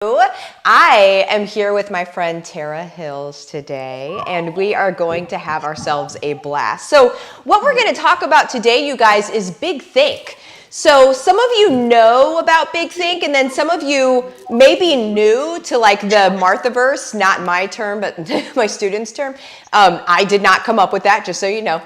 I am here with my friend Tara Hills today, and we are going to have ourselves a blast. So what we're going to talk about today, you guys, is Big Think. So some of you know about Big Think, and then some of you may be new to like the Marthaverse, not my term, but my student's term. I did not come up with that, just so you know.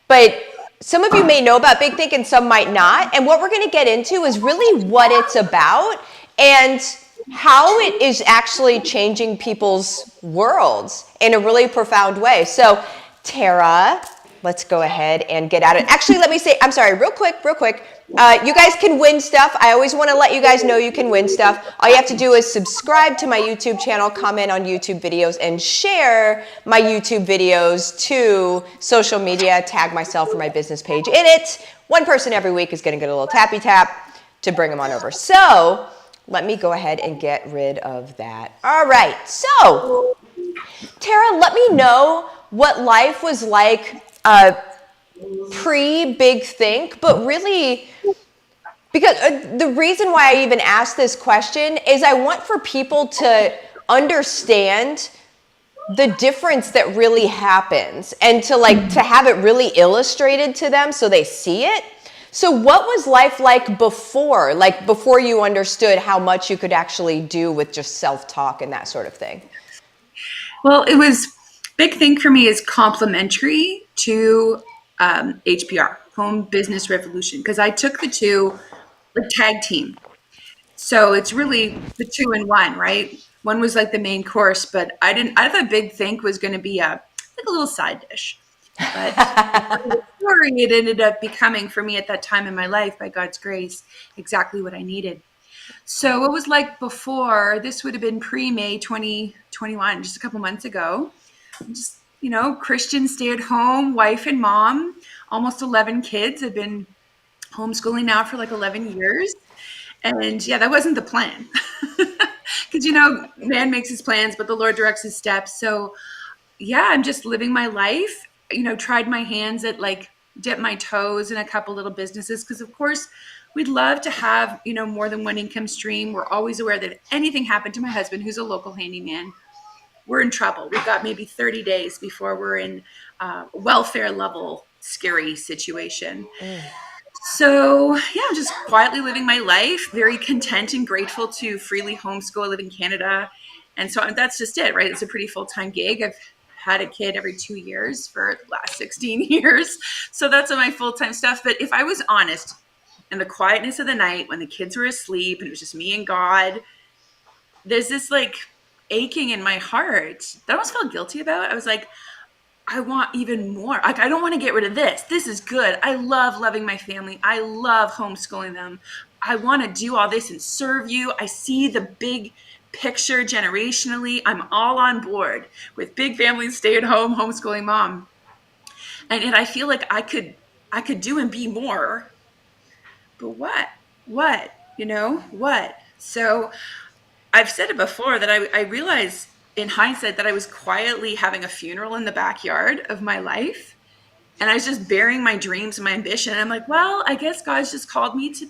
But some of you may know about Big Think and some might not. And what we're going to get into is really what it's about and how it is actually changing people's worlds in a really profound way. So, Tara, let's go ahead and get at it. Actually, let me say, I'm sorry, real quick. You guys can win stuff. I always want to let you guys know you can win stuff. All you have to do is subscribe to my YouTube channel, comment on YouTube videos, and share my YouTube videos to social media. Tag myself or my business page in it. One person every week is going to get a little tappy tap to bring them on over. So, let me go ahead and get rid of that. All right, so Tara, let me know what life was like pre-Big Think, but really, because the reason why I even asked this question is I want for people to understand the difference that really happens and to have it really illustrated to them so they see it. So what was life like before you understood how much you could actually do with just self-talk and that sort of thing? Well, Big Think for me is complementary to HBR, Home Business Revolution, because I took the two, like tag team. So it's really the two in one, right? One was like the main course, but I thought Big Think was going to be like a little side dish. But the story, it ended up becoming, for me at that time in my life, by God's grace, exactly what I needed. So it was like before, this would have been pre-May 2021, just a couple months ago. Just, Christian stay-at-home, wife and mom, almost 11 kids. I've been homeschooling now for like 11 years. And yeah, that wasn't the plan. Because, man makes his plans, but the Lord directs his steps. So yeah, I'm just living my life. Tried my hands at dip my toes in a couple little businesses because of course we'd love to have, more than one income stream. We're always aware that if anything happened to my husband, who's a local handyman, we're in trouble. We've got maybe 30 days before we're in welfare level scary situation. So yeah, I'm just quietly living my life, very content and grateful to freely homeschool. I live in Canada. And so that's just it, right? It's a pretty full-time gig. I've had a kid every 2 years for the last 16 years. So that's my full-time stuff. But if I was honest, in the quietness of the night when the kids were asleep and it was just me and God, there's this aching in my heart that I almost felt guilty about. I was like, I want even more. I don't want to get rid of this. This is good. I love loving my family. I love homeschooling them. I want to do all this and serve you. I see the big picture generationally. I'm all on board with big families, stay at home, homeschooling mom. And I feel like I could do and be more. But what? What? So I've said it before that I realized in hindsight that I was quietly having a funeral in the backyard of my life. And I was just burying my dreams and my ambition. And I'm like, well, I guess God's just called me to,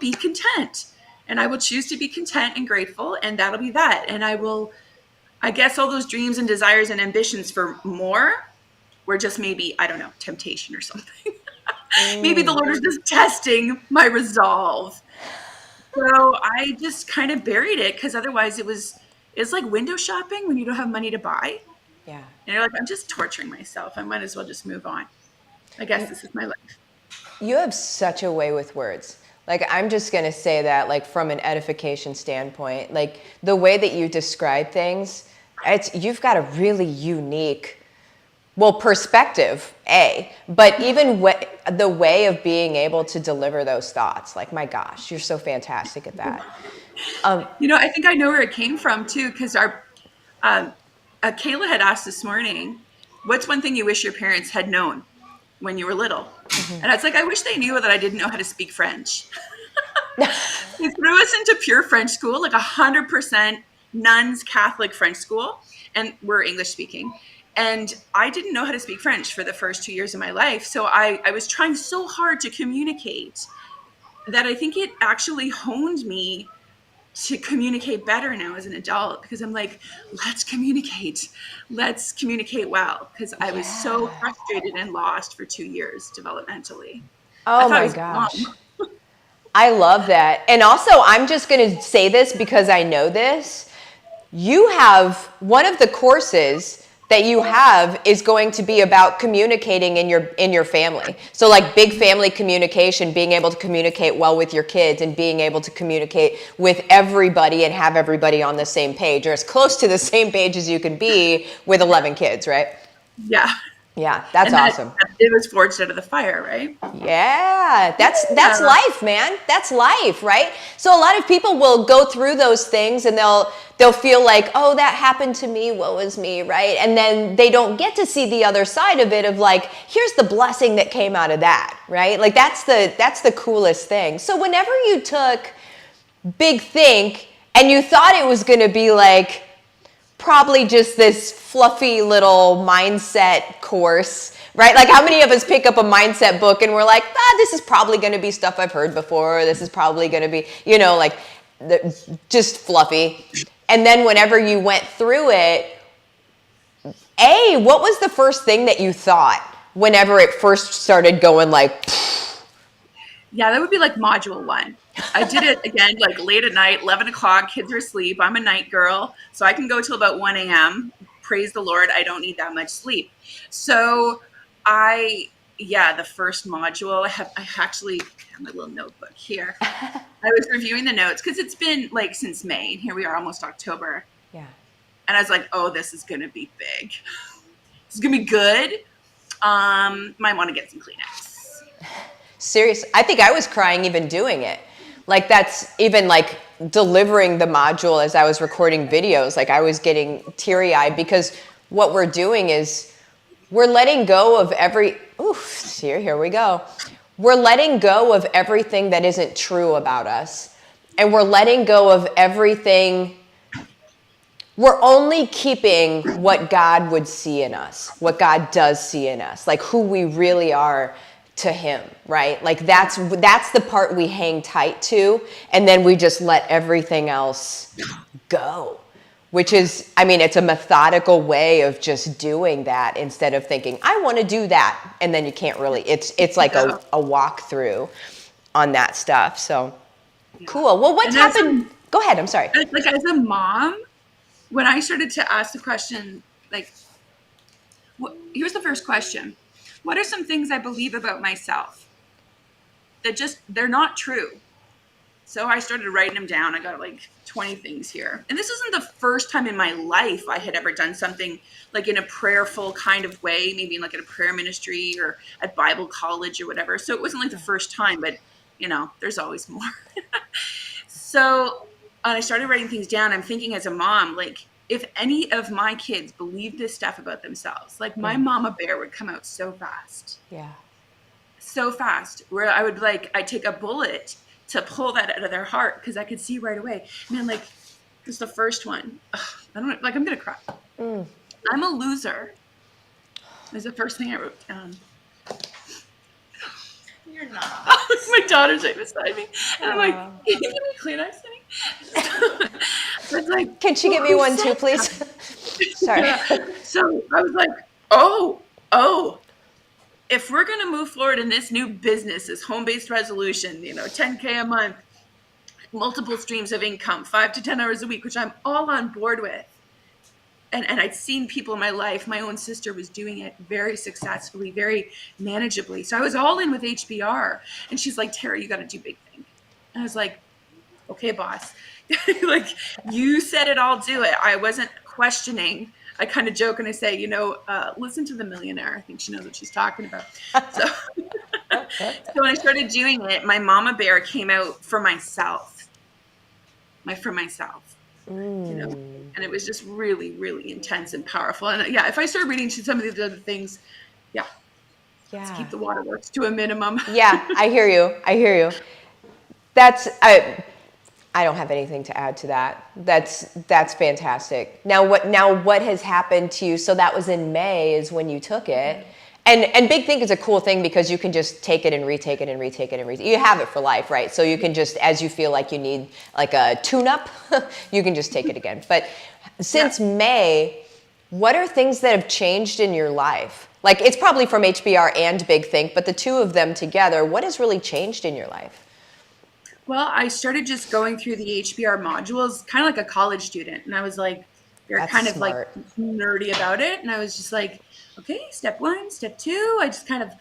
be content. And I will choose to be content and grateful, and that'll be that. And I guess all those dreams and desires and ambitions for more were just maybe, I don't know, temptation or something. Maybe the Lord is just testing my resolve. So I just kind of buried it because otherwise it's like window shopping when you don't have money to buy. Yeah. And you're like, I'm just torturing myself. I might as well just move on. I guess this is my life. You have such a way with words. I'm just going to say that, from an edification standpoint, the way that you describe things, you've got a really unique, perspective, but even the way of being able to deliver those thoughts. My gosh, you're so fantastic at that. I think I know where it came from too, because Kayla had asked this morning, what's one thing you wish your parents had known when you were little? Mm-hmm. And I was like, I wish they knew that I didn't know how to speak French. They threw us into pure French school, 100% nuns Catholic French school, and we're English speaking. And I didn't know how to speak French for the first 2 years of my life. So I was trying so hard to communicate that I think it actually honed me to communicate better now as an adult, because I'm like, let's communicate well, because I was so Yeah. frustrated and lost for 2 years developmentally. I Oh thought I my was gosh. mom. I love that. And also, I'm just going to say this because I know this. You have one of the courses that you have is going to be about communicating in your family. So like big family communication, being able to communicate well with your kids and being able to communicate with everybody and have everybody on the same page, or as close to the same page as you can be with 11 kids, right? Yeah. Yeah, that's And that awesome. it was forged out of the fire, right? Yeah, that's Yeah. life, man. That's life, right? So a lot of people will go through those things and they'll feel like, "Oh, that happened to me, woe is me," right? And then they don't get to see the other side of it of like, here's the blessing that came out of that, right? Like that's the coolest thing. So whenever you took Big Think and you thought it was going to be like probably just this fluffy little mindset course, right? Like how many of us pick up a mindset book and we're like, this is probably going to be stuff I've heard before. This is probably going to be, like just fluffy. And then whenever you went through it, what was the first thing that you thought whenever it first started going like, Yeah, that would be like module 1. I did it again, like late at night, 11 o'clock, kids are asleep. I'm a night girl, so I can go till about 1 a.m. Praise the Lord, I don't need that much sleep. So the first module, I actually have my little notebook here. I was reviewing the notes because it's been like since May, and here we are almost October. yeah. And I was like, oh, this is going to be big. This is going to be good. Might want to get some Kleenex. Serious. I think I was crying even doing it. Like that's even like delivering the module as I was recording videos. Like I was getting teary-eyed because what we're doing is we're letting go of here we go. We're letting go of everything that isn't true about us. And we're letting go of everything. We're only keeping what God would see in us, what God does see in us, like who we really are to him, right? Like that's the part we hang tight to, and then we just let everything else go, which is, it's a methodical way of just doing that instead of thinking, I want to do that, and then you can't really, it's like a walkthrough on that stuff. So cool. Well, what's happened? Go ahead, I'm sorry. Like as a mom, when I started to ask the question, like, here's the first question. What are some things I believe about myself that they're not true? So I started writing them down. I got like 20 things here. And this isn't the first time in my life I had ever done something like in a prayerful kind of way, maybe like in a prayer ministry or at Bible college or whatever. So it wasn't like the first time, but there's always more. So I started writing things down. I'm thinking as a mom, like, if any of my kids believe this stuff about themselves, like my mama bear would come out so fast. Yeah. So fast, where I'd take a bullet to pull that out of their heart because I could see right away. And I'm like, this is the first one. Ugh, I'm going to cry. I'm a loser. Is the first thing I wrote down. You're not. My daughter's right beside me. And I'm like, can you give me Kleenex, honey? It's like, can she get me one too, please? Sorry. Yeah. So I was like, oh, if we're going to move forward in this new business, this home-based resolution, $10K a month, multiple streams of income, 5 to 10 hours a week, which I'm all on board with. And I'd seen people in my life. My own sister was doing it very successfully, very manageably. So I was all in with HBR. And she's like, Tara, you got to do Big Think. And I was like, okay, boss. Like, you said it, I'll do it. I wasn't questioning. I kind of joke and I say, listen to the millionaire. I think she knows what she's talking about. So when I started doing it, my mama bear came out for myself. And it was just really, really intense and powerful. And if I start reading some of these other things, let's keep the waterworks to a minimum. Yeah, I hear you. I don't have anything to add to that. That's fantastic. Now what has happened to you? So that was in May is when you took it. And Big Think is a cool thing because you can just take it and retake it and retake it and retake it. You have it for life, right? So you can just, as you feel like you need like a tune-up, you can just take it again. But since May, what are things that have changed in your life? Like, it's probably from HBR and Big Think, but the two of them together, what has really changed in your life? Well, I started just going through the HBR modules, kind of like a college student. And I was like, they're That's kind of like smart. nerdy about it. And I was just like, okay, step one, step two. I just kind of,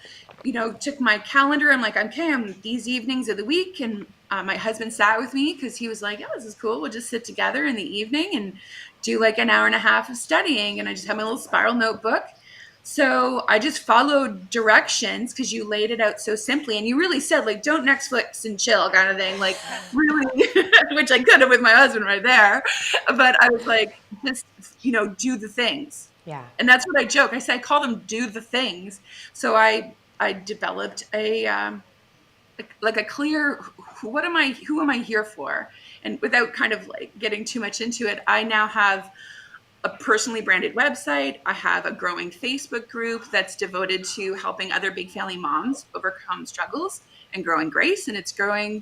took my calendar. I'm like, okay, I'm these evenings of the week. And my husband sat with me because he was like, yeah, this is cool. We'll just sit together in the evening and do like an hour and a half of studying. And I just have my little spiral notebook. So I just followed directions because you laid it out so simply, and you really said like, don't Netflix and chill kind of thing, like really, which I could have with my husband right there. But I was like, just, do the things. Yeah. And that's what I joke. I say, I call them do the things. So I developed a, like a clear, who am I here for? And without kind of like getting too much into it, I now have a personally branded website. I have a growing Facebook group that's devoted to helping other big family moms overcome struggles and growing grace. And it's growing,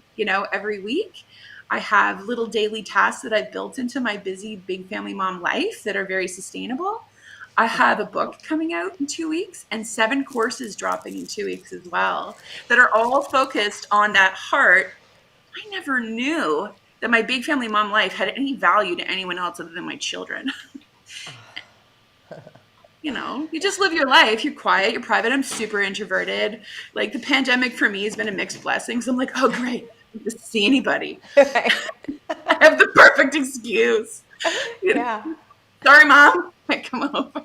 every week. I have little daily tasks that I've built into my busy big family mom life that are very sustainable. I have a book coming out in 2 weeks and 7 courses dropping in 2 weeks as well that are all focused on that heart. I never knew that my big family mom life had any value to anyone else other than my children. You just live your life. You're quiet, you're private. I'm super introverted. Like the pandemic for me has been a mixed blessing. So I'm like, oh, great. I don't have to see anybody. Right. I have the perfect excuse. Yeah. Sorry, Mom. I come over.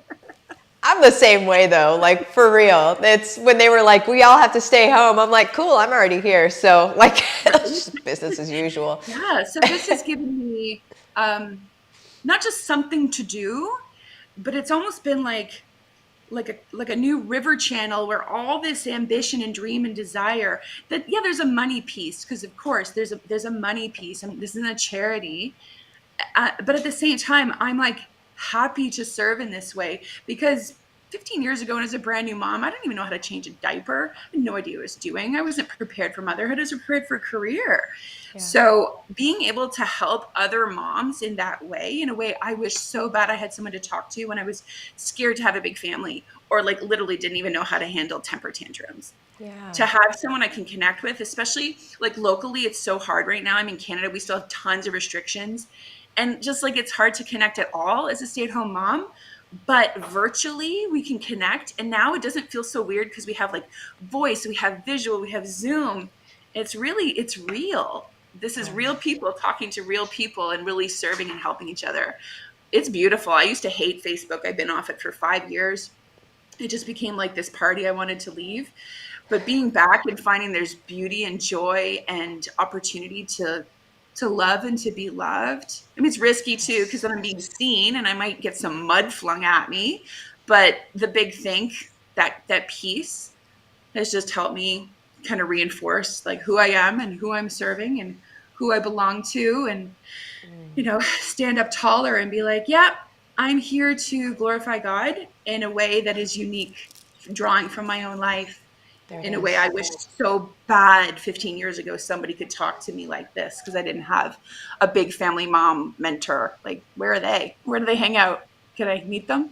I'm the same way though, like for real. It's when they were like, we all have to stay home. I'm like, cool, I'm already here. So like, it's just business as usual. Yeah. So this has given me not just something to do, but it's almost been like a new river channel where all this ambition and dream and desire that, yeah, there's a money piece, because of course there's a money piece. I mean, this isn't a charity, but at the same time, I'm like happy to serve in this way because 15 years ago, and as a brand new mom, I didn't even know how to change a diaper. I had no idea what I was doing. I wasn't prepared for motherhood. I was prepared for a career. Yeah. So being able to help other moms in that way, in a way I wish so bad I had someone to talk to when I was scared to have a big family, or like literally didn't even know how to handle temper tantrums. Yeah. To have someone I can connect with, especially like locally, it's so hard right now. I'm in Canada. We still have tons of restrictions. And just like it's hard to connect at all as a stay-at-home mom. But virtually we can connect, and now it doesn't feel so weird because we have like voice, we have visual, we have Zoom. It's real. This is real people talking to real people and really serving and helping each other. It's beautiful. I used to hate Facebook. I've been off it for 5 years. It just became like this party I wanted to leave. But being back and finding there's beauty and joy and opportunity to love and to be loved. I mean, it's risky too, because then I'm being seen and I might get some mud flung at me. But the big think, that piece has just helped me kind of reinforce like who I am and who I'm serving and who I belong to, and, stand up taller and be like, yeah, I'm here to glorify God in a way that is unique, drawing from my own life. In a way I wish so bad 15 years ago somebody could talk to me like this, because I didn't have a big family mom mentor. Like, where are they? Where do they hang out? Can I meet them?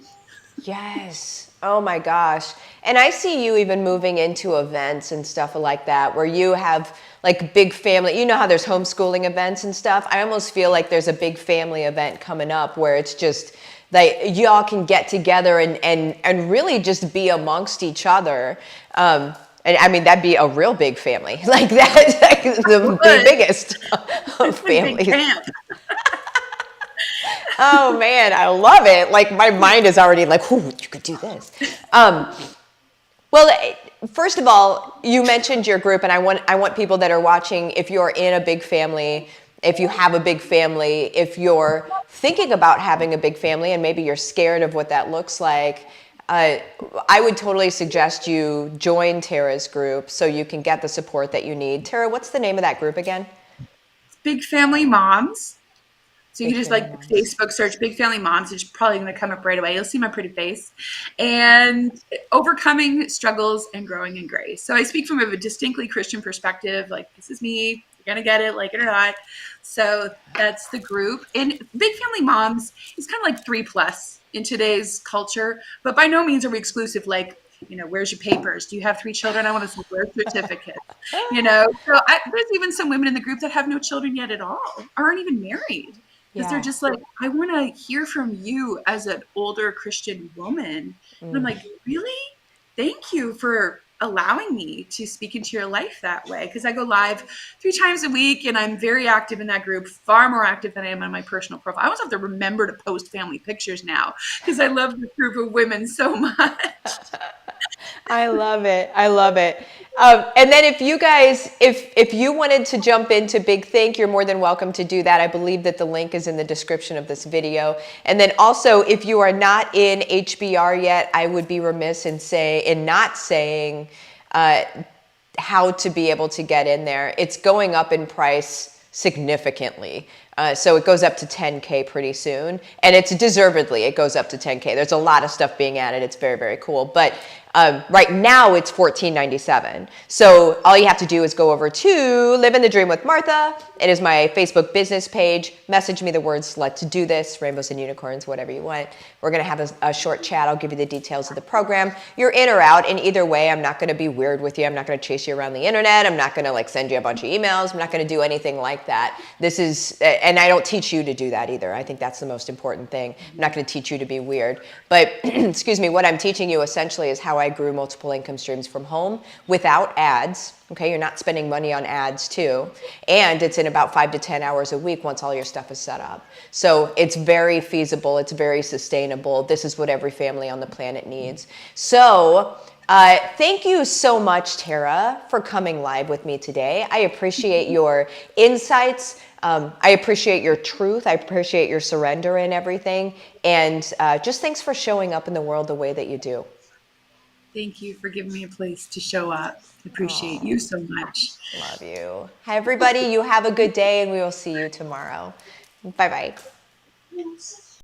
Yes. Oh my gosh. And I see you even moving into events and stuff like that, where you have like big family, you know how there's homeschooling events and stuff. I almost feel like there's a big family event coming up where it's just like y'all can get together and really just be amongst each other. And I mean, that'd be a real big family. Like that's like the biggest of families. Oh man, I love it. Like my mind is already like, ooh, you could do this. Well, first of all, you mentioned your group, and I want people that are watching, if you're in a big family, if you have a big family, if you're thinking about having a big family and maybe you're scared of what that looks like, I would totally suggest you join Tara's group so you can get the support that you need. Tara, what's the name of that group again? Big Family Moms. So you Big can just Family like Moms. Facebook search Big Family Moms. It's probably going to come up right away. You'll see my pretty face. And overcoming struggles and growing in grace. So I speak from a distinctly Christian perspective. Like, this is me. You're going to get it, like it or not. So that's the group. And Big Family Moms is kind of like 3+ in today's culture. But by no means are we exclusive. Like, where's your papers? Do you have 3 children? I want to see birth certificates. There's even some women in the group that have no children yet at all, aren't even married, because they're Yeah. just like, I want to hear from you as an older Christian woman. And I'm like, really? Thank you for allowing me to speak into your life that way. Because I go live 3 times a week and I'm very active in that group, far more active than I am on my personal profile. I almost have to remember to post family pictures now because I love this group of women so much. I love it. I love it. And then if you guys, if you wanted to jump into Big Think, you're more than welcome to do that. I believe that the link is in the description of this video. And then also, if you are not in HBR yet, I would be remiss in not saying how to be able to get in there. It's going up in price significantly. So it goes up to 10K pretty soon, and it's deservedly, it goes up to 10K. There's a lot of stuff being added. It's very, very cool. But right now it's $14.97. So all you have to do is go over to Livin the Dream with Martha. It is my Facebook business page. Message me the words "let's do this," rainbows and unicorns, whatever you want. We're going to have a short chat. I'll give you the details of the program. You're in or out. In either way, I'm not going to be weird with you. I'm not going to chase you around the internet. I'm not going to send you a bunch of emails. I'm not going to do anything like that. This is, and I don't teach you to do that either. I think that's the most important thing. I'm not going to teach you to be weird. But excuse me, what I'm teaching you essentially is how I grew multiple income streams from home without ads. Okay, you're not spending money on ads too. And it's in about 5 to 10 hours a week once all your stuff is set up. So it's very feasible. It's very sustainable. This is what every family on the planet needs. So thank you so much, Tara, for coming live with me today. I appreciate your insights. I appreciate your truth. I appreciate your surrender and everything. And just thanks for showing up in the world the way that you do. Thank you for giving me a place to show up. I appreciate you so much. Love you. Hi, everybody. You have a good day, and we will see you tomorrow. Bye-bye. Yes.